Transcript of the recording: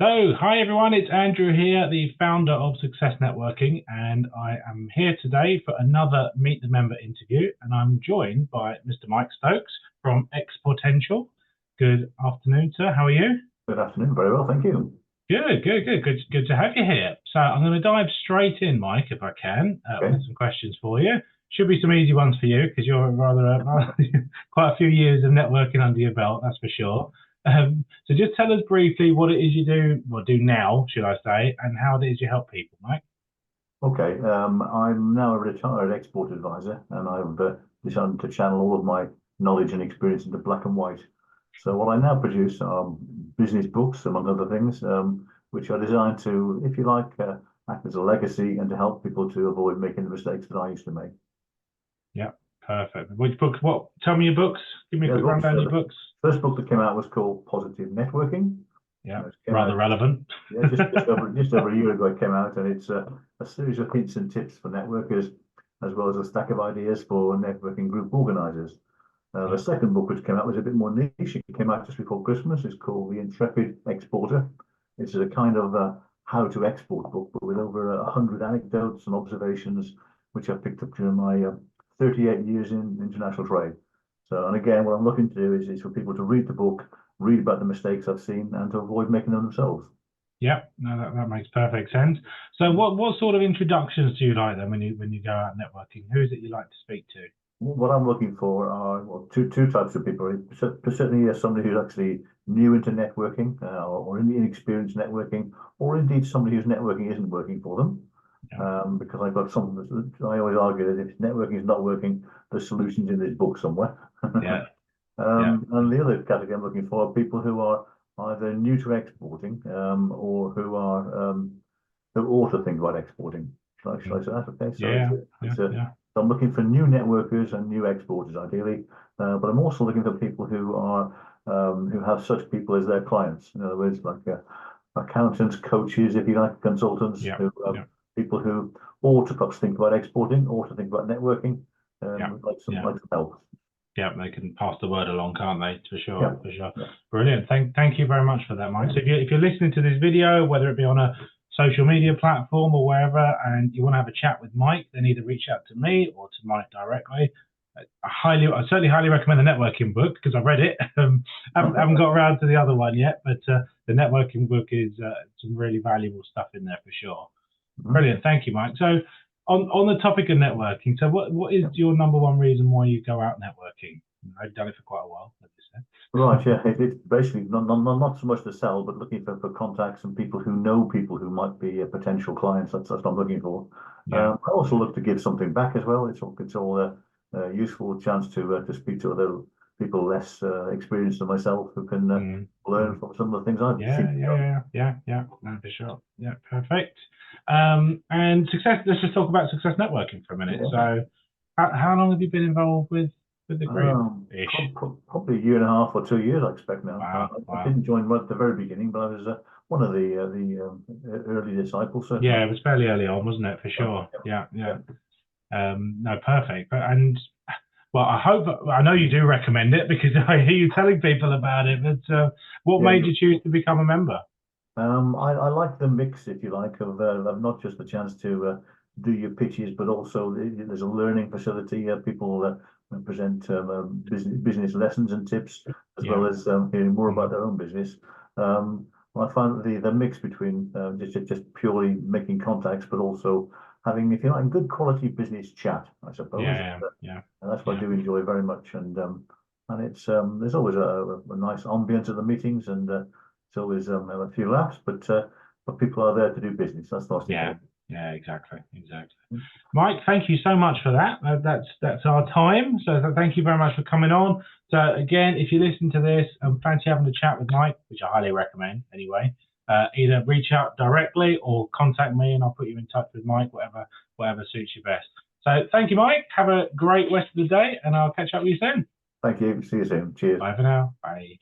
Hi everyone, it's Andrew here, the founder of Success Networking, and I am here today for another Meet the Member interview, and I'm joined by Mr. Mike Stokes from Exponential. Good afternoon, sir. How are you? Good afternoon. Very well, thank you. Good to have you here. So I'm going to dive straight in, Mike, if I can, Okay. with some questions for you. Should be some easy ones for you because you're rather quite a few years of networking under your belt, that's for sure. So just tell us briefly what it is you do, well, do now, should I say, and how it is you help people, Mike. Okay. I'm now a retired export advisor, and I've decided to channel all of my knowledge and experience into black and white. So what I now produce are business books, among other things, which are designed to, if you like, act as a legacy and to help people to avoid making the mistakes that I used to make. Yeah, perfect. Which book? What? Tell me your books. Give me a quick rundown of your books. First book that came out was called Positive Networking. Yeah, rather relevant. Yeah, just over a year ago it came out, and it's a series of hints and tips for networkers, as well as a stack of ideas for networking group organisers. The second book, which came out, was a bit more niche. It came out just before Christmas. It's called The Intrepid Exporter. It's a kind of how to export book, but with over 100 anecdotes and observations, which I've picked up during my 38 years in international trade. So, and again, what I'm looking to do is for people to read the book, read about the mistakes I've seen, and to avoid making them themselves. Yeah, no, that makes perfect sense. So, what sort of introductions do you like then when you go out networking? Who is it you like to speak to? What I'm looking for are two types of people. Certainly, somebody who's actually new into networking, or inexperienced networking, or indeed somebody whose networking isn't working for them. Because I've got something. I always argue that if networking is not working, there's solutions in this book somewhere. And the other category I'm looking for are people who are either new to exporting, or who ought to think about exporting. Shall I say that? Okay. So so I'm looking for new networkers and new exporters, ideally, but I'm also looking for people who are who have such people as their clients. In other words, like accountants, coaches, if you like, consultants, people who ought to perhaps think about exporting, ought to think about networking, like some help. Yeah, they can pass the word along, can't they? For sure. Brilliant. Thank you very much for that, Mike. So if you're listening to this video, whether it be on a social media platform or wherever, and you want to have a chat with Mike, then either reach out to me or to Mike directly. I certainly highly recommend the networking book because I've read it. haven't got around to the other one yet, but the networking book is some really valuable stuff in there for sure. Brilliant. Thank you, Mike. So on the topic of networking, so what is your number one reason why you go out networking? I've done it for quite a while, like you said. Right, yeah. It's basically not so much to sell, but looking for contacts and people who know people who might be potential clients. That's what I'm looking for. I also look to give something back as well. It's all a useful chance to speak to other people less experienced than myself who can learn from some of the things I've seen. No, for sure. Yeah, perfect. And success. Let's just talk about success networking for a minute. So, how long have you been involved with the group? Probably a year and a half or 2 years, I expect now. Wow. I didn't join right at the very beginning, but I was one of the early disciples. Certainly. Yeah, it was fairly early on, wasn't it? For sure. Yeah. No, perfect. Well, I know you do recommend it because I hear you telling people about it. But what made you choose to become a member? I like the mix, if you like, of not just the chance to do your pitches, but also there's a learning facility. People present business lessons and tips, as well as hearing more about their own business. I find the mix between just purely making contacts, but also having, if you like, good quality business chat, I suppose. And that's what I do enjoy very much. And it's there's always a nice ambience at the meetings, and it's always a few laughs, but people are there to do business. That's nice. Yeah, exactly. Mike, thank you so much for that. That's our time. So thank you very much for coming on. So again, if you listen to this and fancy having a chat with Mike, which I highly recommend anyway, either reach out directly or contact me and I'll put you in touch with Mike, whatever suits you best. So thank you, Mike. Have a great rest of the day and I'll catch up with you soon. Thank you. See you soon. Cheers. Bye for now. Bye.